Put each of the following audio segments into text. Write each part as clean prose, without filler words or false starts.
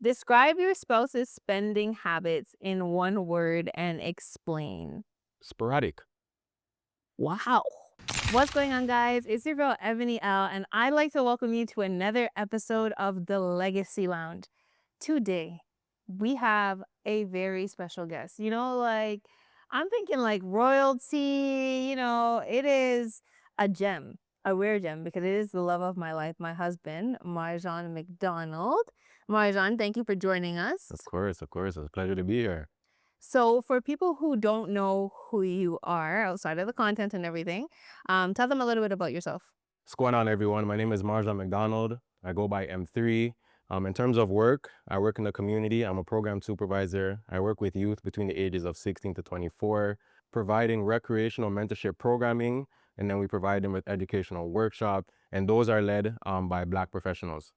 Describe your spouse's spending habits in one word and explain. Sporadic. Wow. What's going on, guys? It's your girl, Eboni Elle, and I'd like to welcome you to another episode of the Legacy Lounge. Today, we have a very special guest. I'm thinking like royalty, it is a gem, a rare gem, because it is the love of my life, my husband, Marjaan McDonald. Marjaan, thank you for joining us. Of course. It's a pleasure to be here. So, for people who don't know who you are outside of the content and everything, tell them a little bit about yourself. What's going on, everyone? My name is Marjaan McDonald. I go by M3. In terms of work, I work in the community. I'm a program supervisor. I work with youth between the ages of 16 to 24, providing recreational mentorship programming, and then we provide them with educational workshop, and those are led by Black professionals.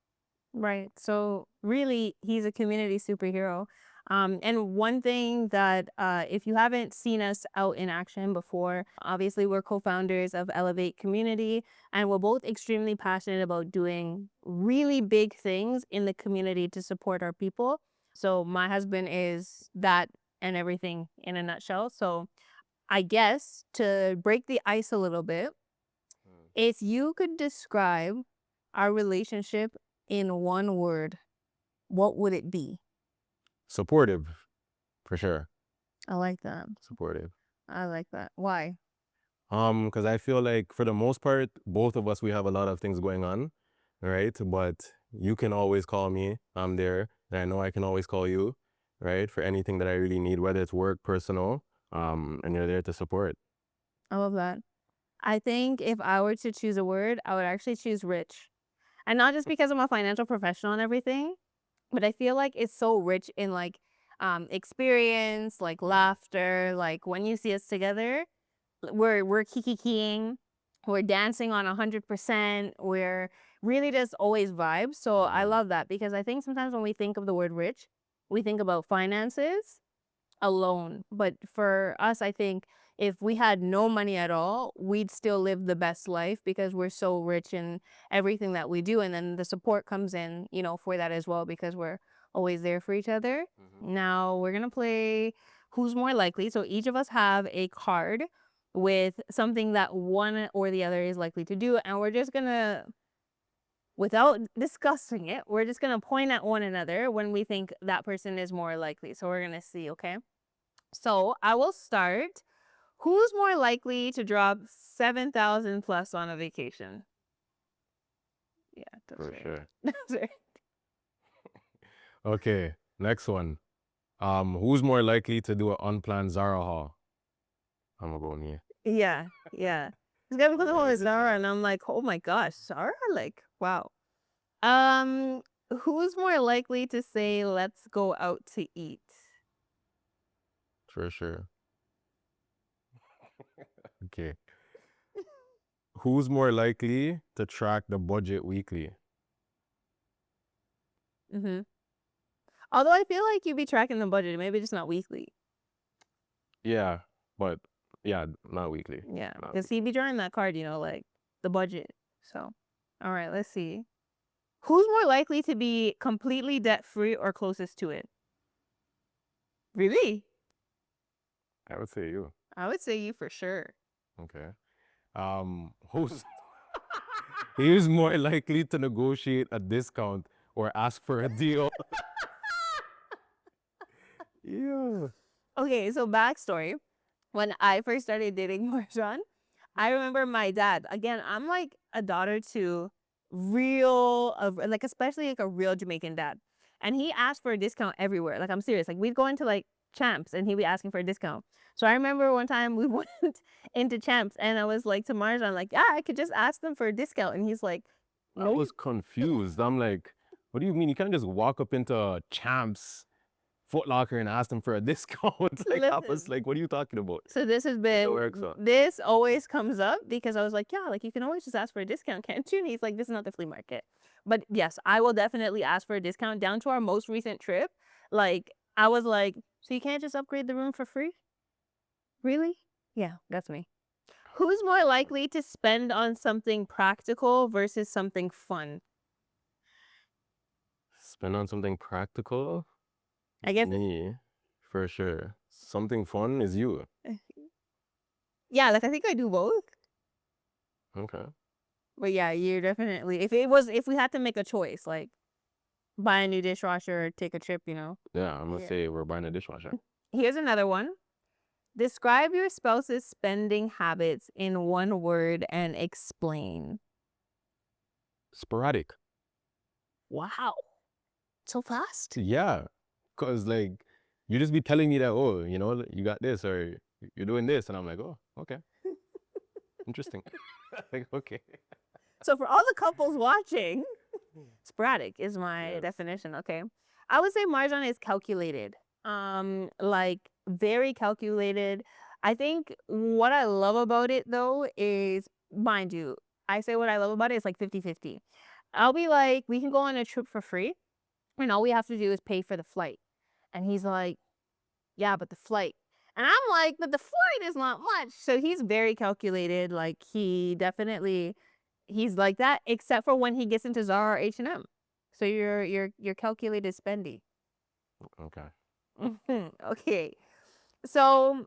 Right. So really, he's a community superhero. And one thing that, if you haven't seen us out in action before, obviously we're co-founders of Ellevate Community, and we're both extremely passionate about doing really big things in the community to support our people. So my husband is that and everything in a nutshell. So I guess to break the ice a little bit, if you could describe our relationship in one word, what would it be? Supportive, for sure. I like that. Supportive. I like that. Why? Because I feel like for the most part, both of us, we have a lot of things going on, right? But you can always call me. I'm there. And I know I can always call you, right? For anything that I really need, whether it's work, personal, and you're there to support. I love that. I think if I were to choose a word, I would actually choose rich. And not just because I'm a financial professional and everything, but I feel like it's so rich in like experience, like laughter, like when you see us together, we're kikiing, we're dancing on 100%, we're really just always vibes. So I love that because I think sometimes when we think of the word rich, we think about finances alone. But for us, I think if we had no money at all, we'd still live the best life because we're so rich in everything that we do. And then the support comes in, for that as well, because we're always there for each other. Now we're going to play Who's More Likely. So each of us have a card with something that one or the other is likely to do. And we're just going to, without discussing it, we're just going to point at one another when we think that person is more likely. So we're going to see, okay? So I will start. Who's more likely to drop 7,000 plus on a vacation? Yeah, that's For right. sure. That's right. Okay, next one. Who's more likely to do an unplanned Zara haul? I'm gonna go me. Yeah, yeah. This guy was calling Zara, and I'm like, oh my gosh, Zara? Like, wow. Um, who's more likely to say, let's go out to eat? For sure. Okay. Who's more likely to track the budget weekly? Mm-hmm. Although I feel like you'd be tracking the budget, maybe just not weekly. Yeah, but yeah, not weekly. Yeah, Not because he'd be drawing that card, like the budget. So, all right, let's see. Who's more likely to be completely debt free or closest to it? Really? I would say you. I would say you for sure. Okay. Who's who's more likely to negotiate a discount or ask for a deal? Yeah. Okay, so backstory. When I first started dating Marjaan, I remember my dad. Again, I'm like a daughter to like especially like a real Jamaican dad. And he asked for a discount everywhere. Like I'm serious. Like we'd go into like Champs and he'd be asking for a discount. So I remember one time we went into Champs and I was like to Marjaan, like, yeah, I could just ask them for a discount. And he's like, I no, was confused. I'm like, what do you mean? You can't just walk up into Champs, Foot Locker, and ask them for a discount. Like I was listen. like, what are you talking about? So this has It been, works out. this always comes up because I was like, yeah, like you can always just ask for a discount, can't you? And he's like, this is not the flea market. But yes, I will definitely ask for a discount down to our most recent trip. Like I was like, so you can't just upgrade the room for free? Really? Yeah, that's me. Who's more likely to spend on something practical versus something fun? Spend on something practical? I guess, Me, for sure. Something fun is you. yeah, like I think I do both. Okay. But yeah, you're definitely, if we had to make a choice, like buy a new dishwasher or take a trip, you know. Yeah, I'm gonna Yeah. say we're buying a dishwasher. Here's another one. Describe your spouse's spending habits in one word and explain. Sporadic. Wow. So fast? Yeah. Cause like you just be telling me that, oh, you know, you got this or you're doing this, and I'm like, oh, okay, interesting. Like, okay. So for all the couples watching, sporadic is my Yes. definition, okay? I would say Marjaan is calculated. Like very calculated. I think what I love about it though is, mind you, I say what I love about it is like 50-50. I'll be like, we can go on a trip for free and all we have to do is pay for the flight. And he's like, yeah, but the flight. And I'm like, but the flight is not much. So he's very calculated. Like he's like that, except for when he gets into Zara or H&M. So you're calculated spendy. Okay. Okay. So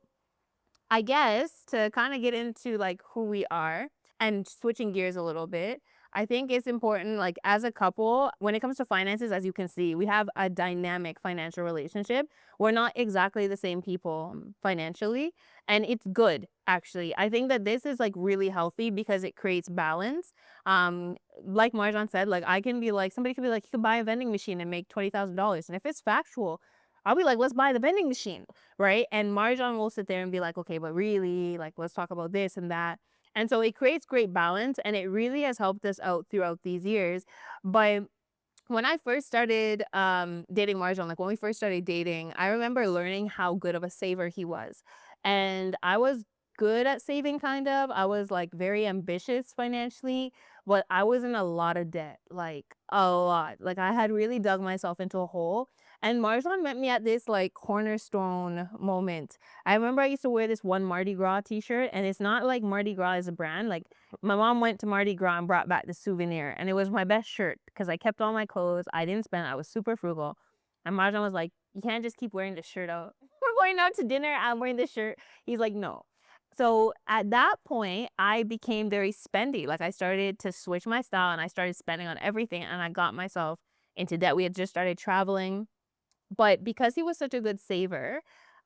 I guess to kind of get into like who we are and switching gears a little bit, I think it's important, like as a couple, when it comes to finances, as you can see, we have a dynamic financial relationship. We're not exactly the same people financially, and it's good actually. I think that this is like really healthy because it creates balance. Um, like Marjan said, like I can be like, somebody could be like, you could buy a vending machine and make $20,000, and if it's factual, I'll be like, let's buy the vending machine, right? And Marjan will sit there and be like, okay, but really, like, let's talk about this and that. And so it creates great balance and it really has helped us out throughout these years. But when I first started dating Marjan, like when we first started dating, I remember learning how good of a saver he was. And I was good at saving, kind of. I was like very ambitious financially, but I was in a lot of debt, like a lot. Like I had really dug myself into a hole. And Marjan met me at this like cornerstone moment. I remember I used to wear this one Mardi Gras t-shirt, and it's not like Mardi Gras is a brand. Like my mom went to Mardi Gras and brought back the souvenir, and it was my best shirt because I kept all my clothes. I didn't spend. I was super frugal. And Marjan was like, "You can't just keep wearing this shirt out. We're going out to dinner. I'm wearing this shirt." He's like, "No." So at that point, I became very spendy. Like I started to switch my style, and I started spending on everything, and I got myself into debt. We had just started traveling, but because he was such a good saver,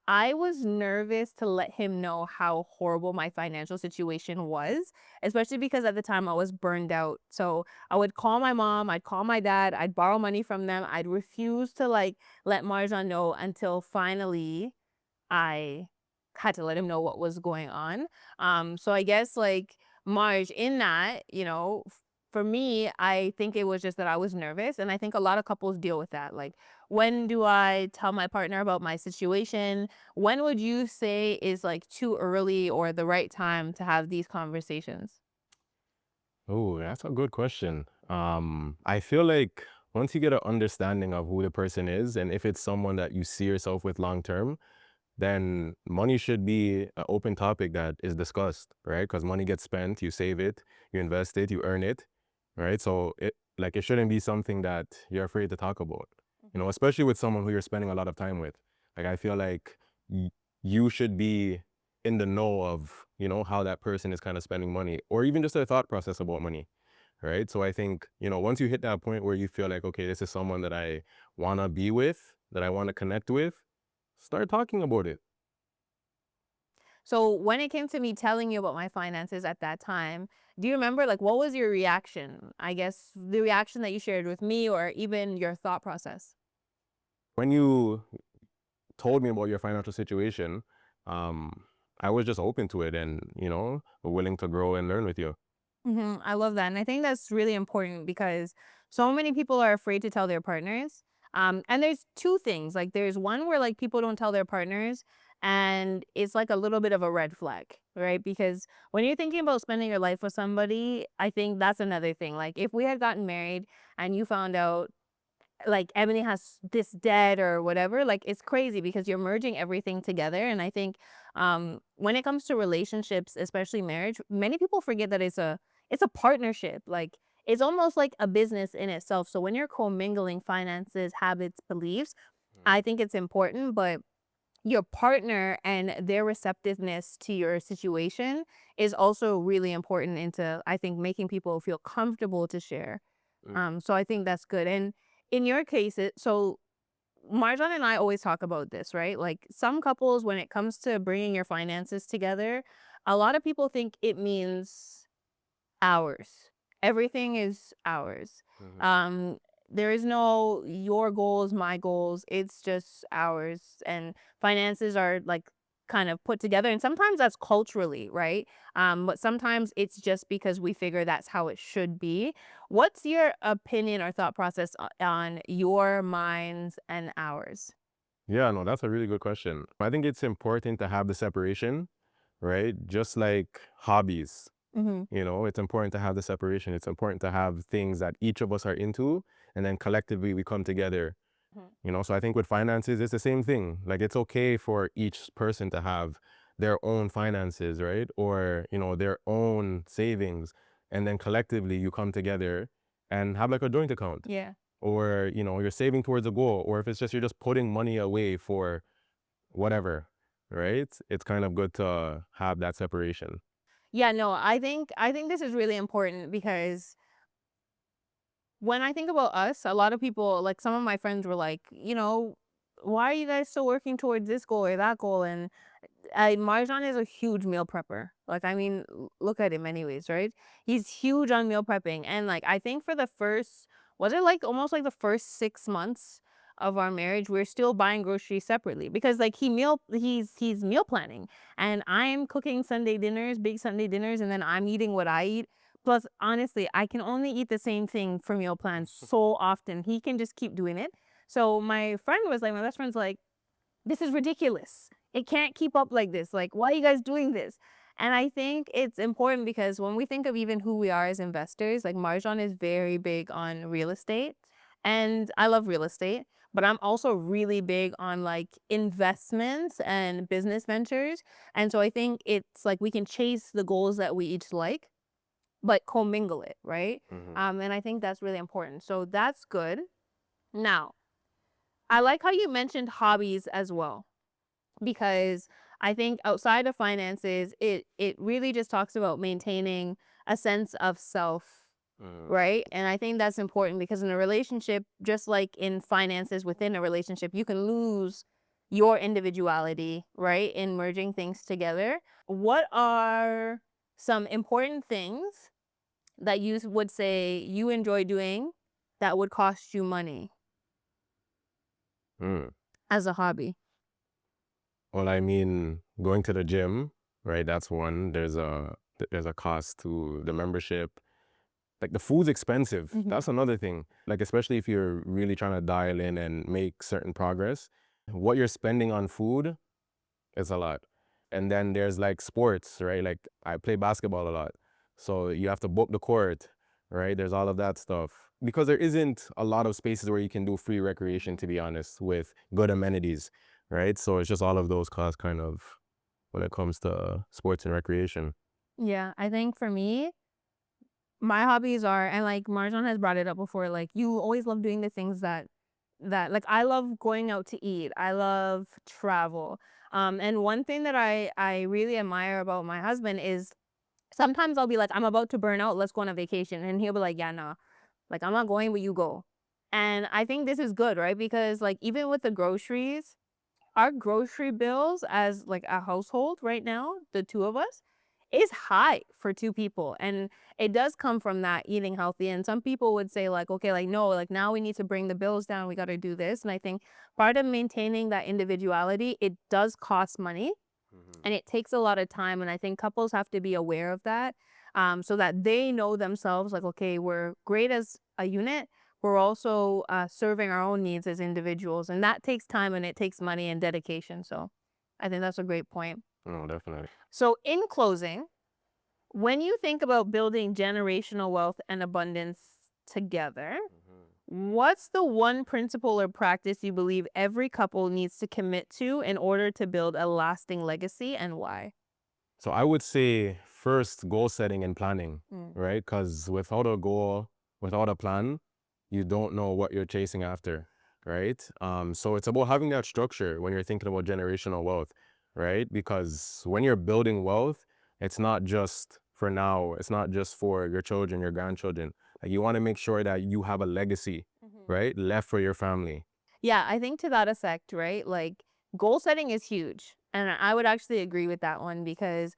I was nervous to let him know how horrible my financial situation was, especially because at the time I was burned out. So I would call my mom, I'd call my dad, I'd borrow money from them. I'd refuse to like let Marjan know until finally I had to let him know what was going on. So I guess like Marge, in that, for me, I think it was just that I was nervous. And I think a lot of couples deal with that. Like, when do I tell my partner about my situation? When would you say is like too early or the right time to have these conversations? Oh, that's a good question. I feel like once you get an understanding of who the person is and if it's someone that you see yourself with long term, then money should be an open topic that is discussed, right? Because money gets spent, you save it, you invest it, you earn it, right? So it shouldn't be something that you're afraid to talk about, especially with someone who you're spending a lot of time with. Like I feel like you should be in the know of, how that person is kind of spending money or even just their thought process about money, right? So I think, once you hit that point where you feel like, okay, this is someone that I want to be with, that I want to connect with, start talking about it. So when it came to me telling you about my finances at that time, do you remember like what was your reaction? I guess the reaction that you shared with me or even your thought process. When you told me about your financial situation, um, I was just open to it and, willing to grow and learn with you. I love that. And I think that's really important because so many people are afraid to tell their partners. And there's two things. Like there's one where like people don't tell their partners and it's like a little bit of a red flag, right? Because when you're thinking about spending your life with somebody, I think that's another thing. Like if we had gotten married and you found out like Ebony has this debt or whatever, like it's crazy because you're merging everything together. And I think when it comes to relationships, especially marriage, many people forget that it's a partnership. Like it's almost like a business in itself. So when you're commingling finances, habits, beliefs, I think it's important, but your partner and their receptiveness to your situation is also really important into, I think, making people feel comfortable to share. So I think that's good. And in your case, so Marjan and I always talk about this, right? Like some couples, when it comes to bringing your finances together, a lot of people think it means ours. Everything is ours. Mm-hmm. Um, there is no your goals, my goals. It's just ours. And finances are like kind of put together. And sometimes that's culturally, right? But sometimes it's just because we figure that's how it should be. What's your opinion or thought process on your minds and ours? Yeah, no, that's a really good question. I think it's important to have the separation, right? Just like hobbies, Mm-hmm. it's important to have the separation. It's important to have things that each of us are into, and then collectively we come together. So I think with finances, it's the same thing. Like it's okay for each person to have their own finances, right? Or, their own savings. And then collectively you come together and have like a joint account. Yeah. Or, you're saving towards a goal. Or if it's just you're just putting money away for whatever, right? It's kind of good to have that separation. Yeah, no, I think this is really important because when I think about us, a lot of people, like some of my friends were like, why are you guys still working towards this goal or that goal? And Marjan is a huge meal prepper. Like, I mean, look at him anyways, right? He's huge on meal prepping. And like, I think for the first, was it like almost like the first 6 months of our marriage, we're still buying groceries separately because like he's meal planning and I'm cooking Sunday dinners, big Sunday dinners, and then I'm eating what I eat. Plus, honestly, I can only eat the same thing for meal plans so often. He can just keep doing it. So my friend was like, my best friend's like, this is ridiculous. It can't keep up like this. Like, why are you guys doing this? And I think it's important because when we think of even who we are as investors, like Marjan is very big on real estate. And I love real estate, but I'm also really big on like investments and business ventures. And so I think it's like we can chase the goals that we each like, but commingle it, right? Mm-hmm. And I think that's really important. So that's good. Now, I like how you mentioned hobbies as well because I think outside of finances, it really just talks about maintaining a sense of self, Mm-hmm. right? And I think that's important because in a relationship, just like in finances within a relationship, you can lose your individuality, right? In merging things together. What are some important things that you would say you enjoy doing that would cost you money Mm. as a hobby? Well, I mean, going to the gym, right? That's one. There's a cost to the membership. Like the food's expensive. Hmm. That's another thing. Like especially if you're really trying to dial in and make certain progress, what you're spending on food is a lot. And then there's like sports, right? Like I play basketball a lot. So you have to book the court, right? There's all of that stuff. Because there isn't a lot of spaces where you can do free recreation, to be honest, with good amenities, right? So it's just all of those costs kind of when it comes to sports and recreation. Yeah, I think for me, my hobbies are, and like Marjan has brought it up before, like you always love doing the things that like I love going out to eat. I love travel. And one thing that I really admire about my husband is sometimes I'll be like, I'm about to burn out, let's go on a vacation. And he'll be like, yeah, no, like I'm not going, but you go. And I think this is good, right? Because like even with the groceries, our grocery bills as like a household right now, the two of us, is high for two people. And it does come from that eating healthy. And some people would say, like, okay, like, no, like now we need to bring the bills down. We got to do this. And I think part of maintaining that individuality, it does cost money and it takes a lot of time. And I think couples have to be aware of that, so that they know themselves like, okay, we're great as a unit. We're also serving our own needs as individuals. And that takes time and it takes money and dedication. So I think that's a great point. No, definitely. So, in closing, when you think about building generational wealth and abundance together, what's the one principle or practice you believe every couple needs to commit to in order to build a lasting legacy and why? So I would say first goal setting and planning, Mm. right? Because without a goal, without a plan, you don't know what you're chasing after, right? So it's about having that structure when you're thinking about generational wealth, right? Because when you're building wealth, it's not just for now, it's not just for your children, your grandchildren. Like, you want to make sure that you have a legacy, right, left for your family. Yeah, I think to that effect, right? Like goal setting is huge. And I would actually agree with that one because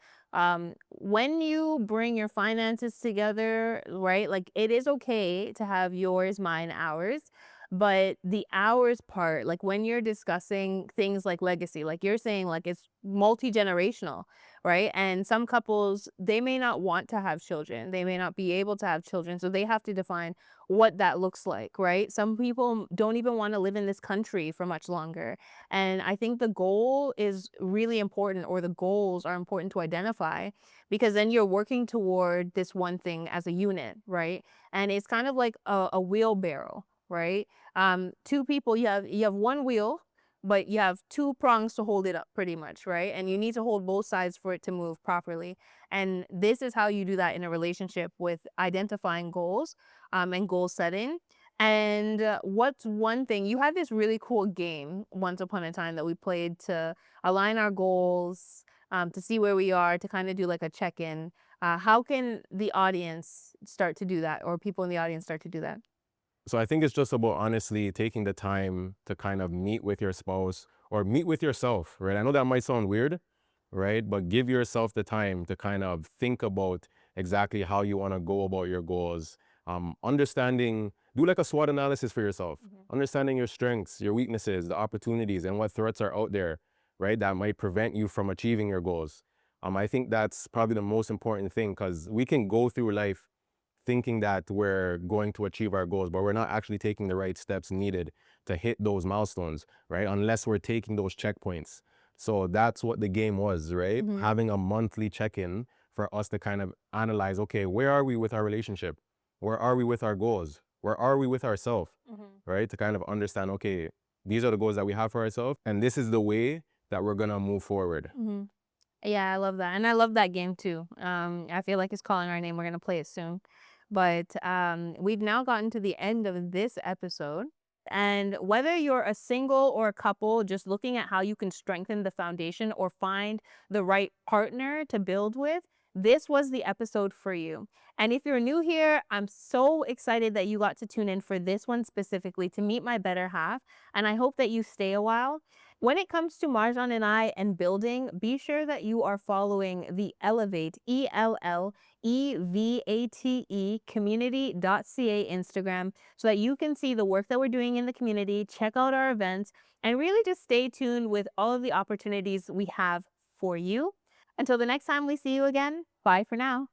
when you bring your finances together, right? Like it is okay to have yours, mine, ours. But the hours part, like when you're discussing things like legacy, like you're saying, like it's multi generational, right? And some couples, they may not want to have children, they may not be able to have children. So they have to define what that looks like, right? Some people don't even want to live in this country for much longer. And I think the goal is really important, or the goals are important to identify, because then you're working toward this one thing as a unit, right? And it's kind of like a wheelbarrow, right? Two people, you have one wheel, but you have two prongs to hold it up pretty much, right? And you need to hold both sides for it to move properly. And this is how you do that in a relationship, with identifying goals and goal setting. And what's one thing you had this really cool game once upon a time that we played to align our goals, to see where we are, to kind of do like a check in. How can the audience start to do that, or people in the audience start to do that? So I think it's just about honestly taking the time to kind of meet with your spouse or meet with yourself, right? I know that might sound weird, right? But give yourself the time to kind of think about exactly how you want to go about your goals. Understanding, do like a SWOT analysis for yourself, understanding your strengths, your weaknesses, the opportunities, and what threats are out there, right? That might prevent you from achieving your goals. I think that's probably the most important thing, because we can go through life thinking that we're going to achieve our goals, but we're not actually taking the right steps needed to hit those milestones, right? Unless we're taking those checkpoints. So that's what the game was, right? Hmm. Having a monthly check-in for us to kind of analyze, okay, where are we with our relationship? Where are we with our goals? Where are we with ourselves? Right? To kind of understand, okay, these are the goals that we have for ourselves, and this is the way that we're gonna move forward. Hmm. Yeah, I love that. And I love that game too. I feel like it's calling our name. We're going to play it soon. But we've now gotten to the end of this episode. And whether you're a single or a couple, just looking at how you can strengthen the foundation or find the right partner to build with, this was the episode for you. And if you're new here, I'm so excited that you got to tune in for this one specifically to meet my better half. And I hope that you stay a while. When it comes to Marjaan and I and building, be sure that you are following the Ellevate, ELLEVATE community.ca Instagram, so that you can see the work that we're doing in the community, check out our events, and really just stay tuned with all of the opportunities we have for you. Until the next time we see you again, bye for now.